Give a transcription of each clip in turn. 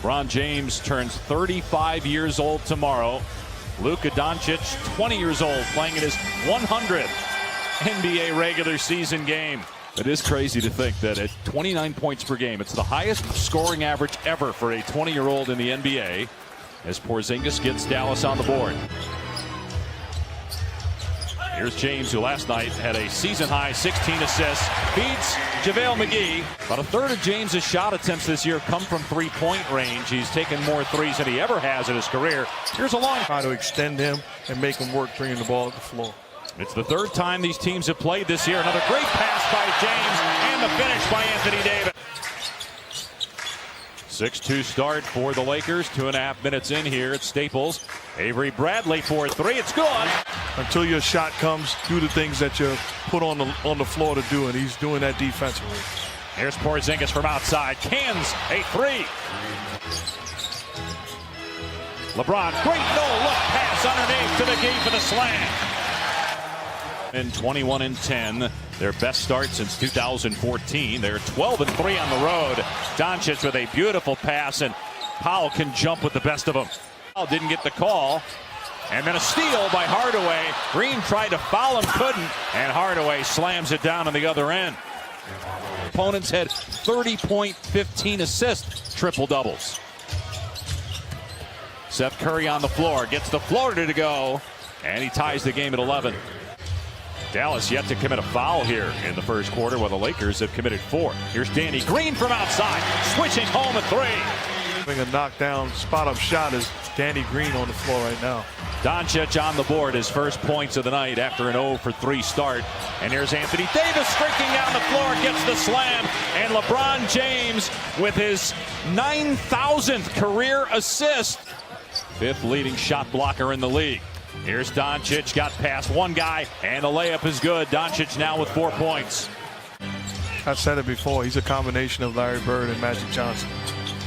LeBron James turns 35 years old tomorrow. Luka Doncic, 20 years old, playing in his 100th NBA regular season game. It is crazy to think that at 29 points per game, it's the highest scoring average ever for a 20-year-old in the NBA, as Porzingis gets Dallas on the board. Here's James, who last night had a season-high 16 assists, beats JaVale McGee. About a third of James's shot attempts this year come from three-point range. He's taken more threes than he ever has in his career. Here's a long try to extend him and make him work bringing the ball to the floor. It's the third time these teams have played this year. Another great pass by James, and the finish by Anthony Davis. 6-2 start for the Lakers. 2.5 minutes in here at Staples. Avery Bradley for three. It's good. Until your shot comes, do the things that you're put on the floor to do, and he's doing that defensively. Here's Porzingis from outside. Cans a three. LeBron, great no-look pass underneath to McGee for the slam. In 21-10, their best start since 2014. They're 12-3 on the road. Doncic with a beautiful pass, and Powell can jump with the best of them. Powell didn't get the call, and then a steal by Hardaway. Green tried to foul him, couldn't, and Hardaway slams it down on the other end. Opponents had 30-point, 15 assist triple-doubles. Seth Curry on the floor, gets the floater to go, and he ties the game at 11. Dallas yet to commit a foul here in the first quarter, while the Lakers have committed 4. Here's Danny Green from outside, switching home a three. Having a knockdown spot-up shot is Danny Green on the floor right now. Doncic on the board, his first points of the night after an 0-for-3 start. And here's Anthony Davis streaking down the floor, gets the slam, and LeBron James with his 9,000th career assist. 5th leading shot blocker in the league. Here's Doncic, got past one guy, and the layup is good. Doncic now with 4 points. I've said it before, he's a combination of Larry Bird and Magic Johnson.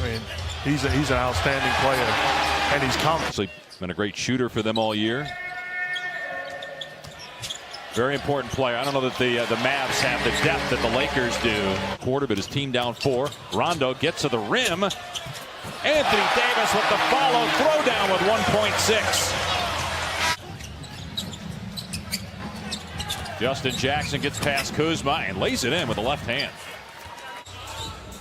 I mean, he's an outstanding player, and he's confident. Been a great shooter for them all year. Very important player. I don't know that the Mavs have the depth that the Lakers do. Quarter, but his team down 4. Rondo gets to the rim. Anthony Davis with the follow throwdown with 1.6. Justin Jackson gets past Kuzma and lays it in with the left hand.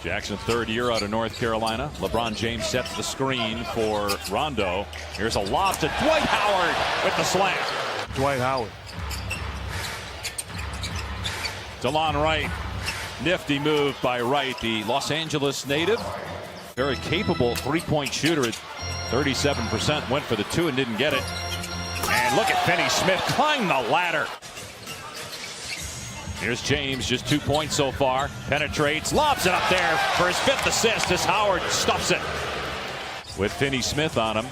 Jackson, 3rd year out of North Carolina. LeBron James sets the screen for Rondo. Here's a lob to Dwight Howard with the slam. Dwight Howard. DeLon Wright. Nifty move by Wright, the Los Angeles native. Very capable three-point shooter at 37%. Went for the 2 and didn't get it. And look at Finney Smith climb the ladder. Here's James, just 2 points so far. Penetrates, lobs it up there for his 5th assist as Howard stuffs it. With Finney Smith on him.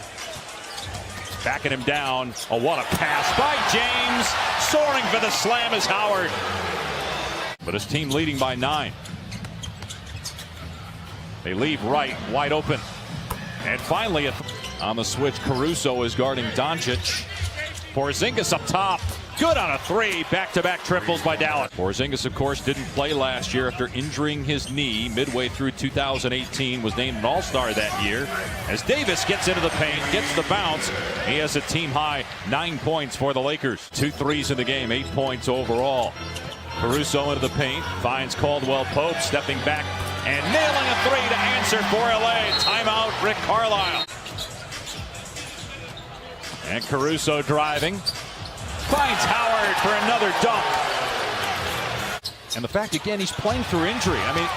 Backing him down. Oh, what a pass by James. Soaring for the slam is Howard. But his team leading by 9. They leave Wright wide open. And finally, on the switch, Caruso is guarding Doncic. Porzingis up top. Good on a 3. Back-to-back triples by Dallas. Porzingis, of course, didn't play last year after injuring his knee midway through 2018. Was named an All-Star that year. As Davis gets into the paint, gets the bounce, he has a team-high 9 points for the Lakers. 2 threes in the game, 8 points overall. Caruso into the paint, finds Caldwell Pope, stepping back and nailing a 3 to answer for LA. Timeout, Rick Carlisle. And Caruso driving. Finds Howard for another dunk. And the fact, again, he's playing through injury. I mean,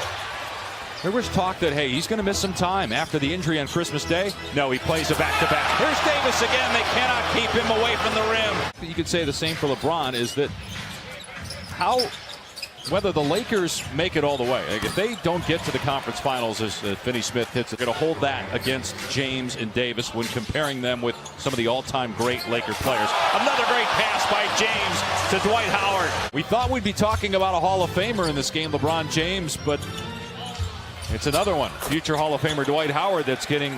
there was talk that, hey, he's going to miss some time after the injury on Christmas Day. No, he plays a back-to-back. Here's Davis again. They cannot keep him away from the rim. You could say the same for LeBron, is that whether the Lakers make it all the way, like if they don't get to the conference finals as Finney Smith hits it, they're going to hold that against James and Davis when comparing them with some of the all-time great Laker players. Another great pass by James to Dwight Howard. We thought we'd be talking about a Hall of Famer in this game, LeBron James, but it's another one. Future Hall of Famer Dwight Howard that's getting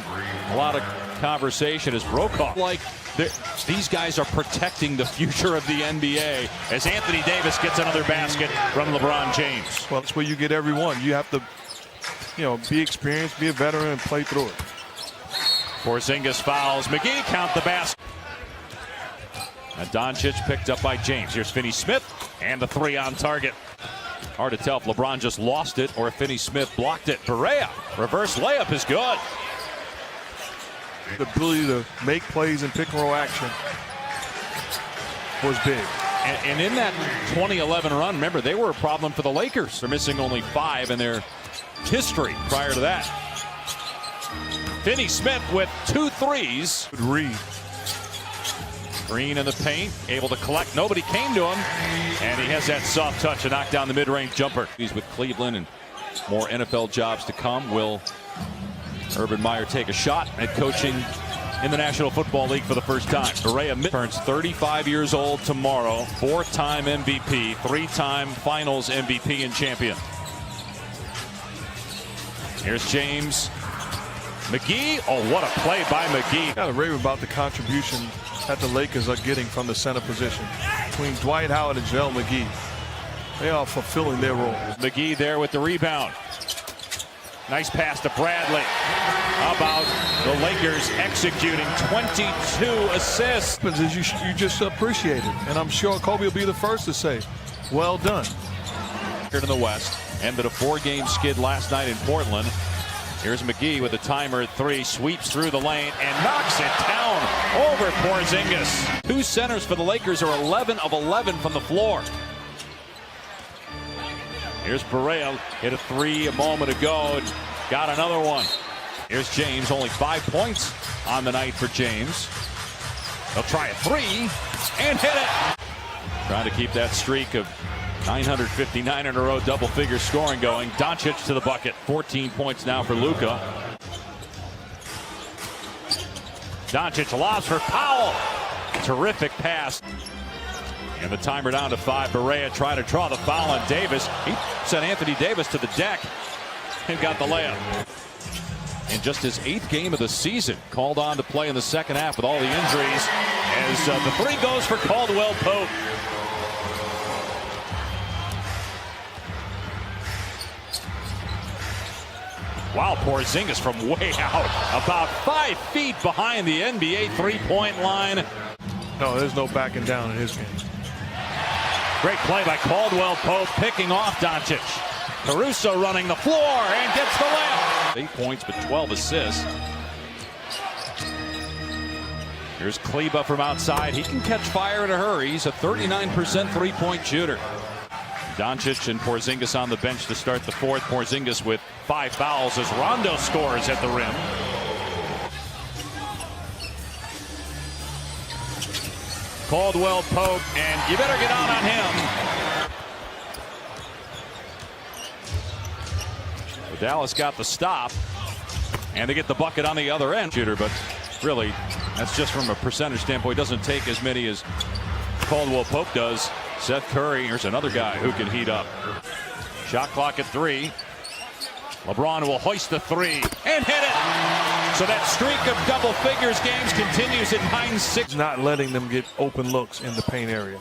a lot of conversation as Brokaw. Like, these guys are protecting the future of the NBA as Anthony Davis gets another basket from LeBron James. Well, that's where you get everyone. You have to, be experienced, be a veteran, and play through it. Porzingis fouls. McGee count the basket. And Doncic picked up by James. Here's Finney-Smith, and the three on target. Hard to tell if LeBron just lost it or if Finney-Smith blocked it. Barea, reverse layup is good. The ability to make plays in pick and roll action was big. And in that 2011 run, remember, they were a problem for the Lakers. They're missing only 5 in their history prior to that. Finney-Smith with 2 threes. Good read. Green in the paint, able to collect. Nobody came to him, and he has that soft touch to knock down the mid-range jumper. He's with Cleveland, and more NFL jobs to come. Will Urban Meyer take a shot at coaching in the National Football League for the first time? Barea turns 35 years old tomorrow. 4-time MVP, 3-time Finals MVP and champion. Here's James. McGee. Oh, what a play by McGee. Got to rave about the contribution that the Lakers are getting from the center position. Between Dwight Howard and JaVale McGee, they are fulfilling their role. McGee there with the rebound. Nice pass to Bradley. How about the Lakers executing 22 assists? What happens is you just appreciate it. And I'm sure Kobe will be the first to say, well done. Here in the West, ended a 4-game skid last night in Portland. Here's McGee with a timer at 3, sweeps through the lane and knocks it down over Porzingis. 2 centers for the Lakers are 11 of 11 from the floor. Here's Barea, hit a 3 a moment ago and got another one. Here's James, only 5 points on the night for James. They'll try a 3 and hit it. Trying to keep that streak of 959 in a row double-figure scoring going. Doncic to the bucket. 14 points now for Luka. Doncic lobs for Powell. Terrific pass. And the timer down to 5. Barea tried to draw the foul on Davis. He sent Anthony Davis to the deck and got the layup. In just his 8th game of the season, called on to play in the second half with all the injuries as the 3 goes for Caldwell Pope. Wow, Porzingis from way out, about 5 feet behind the NBA 3-point line. No, there's no backing down in his game. Great play by Caldwell Pope, picking off Doncic. Caruso running the floor and gets the layup. 8 points, but 12 assists. Here's Kleba from outside. He can catch fire in a hurry. He's a 39% 3-point shooter. Doncic and Porzingis on the bench to start the 4th. Porzingis with 5 fouls as Rondo scores at the rim. Caldwell Pope, and you better get out on him. So Dallas got the stop, and they get the bucket on the other end. Shooter, but really, that's just from a percentage standpoint. Doesn't take as many as Caldwell Pope does. Seth Curry, here's another guy who can heat up. Shot clock at 3. LeBron will hoist the 3 and hit it. So that streak of double figures games continues at 9-6. Not letting them get open looks in the paint area.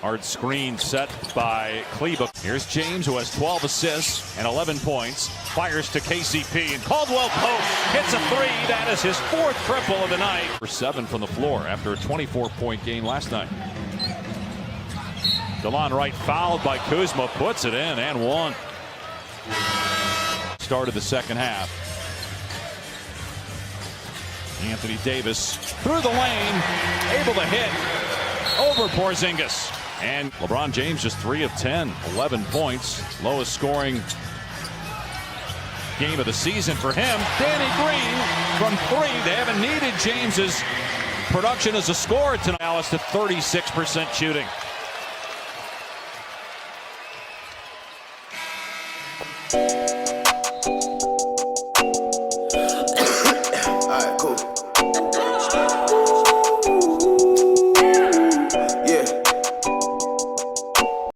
Hard screen set by Kleba. Here's James, who has 12 assists and 11 points. Fires to KCP, and Caldwell Pope hits a 3. That is his 4th triple of the night. For 7 from the floor after a 24-point game last night. DeLon Wright fouled by Kuzma, puts it in and 1. Start of the second half. Anthony Davis through the lane, able to hit over Porzingis. And LeBron James just 3 of 10, 11 points. Lowest scoring game of the season for him. Danny Green from 3. They haven't needed James's production as a scorer tonight. Dallas to 36% shooting.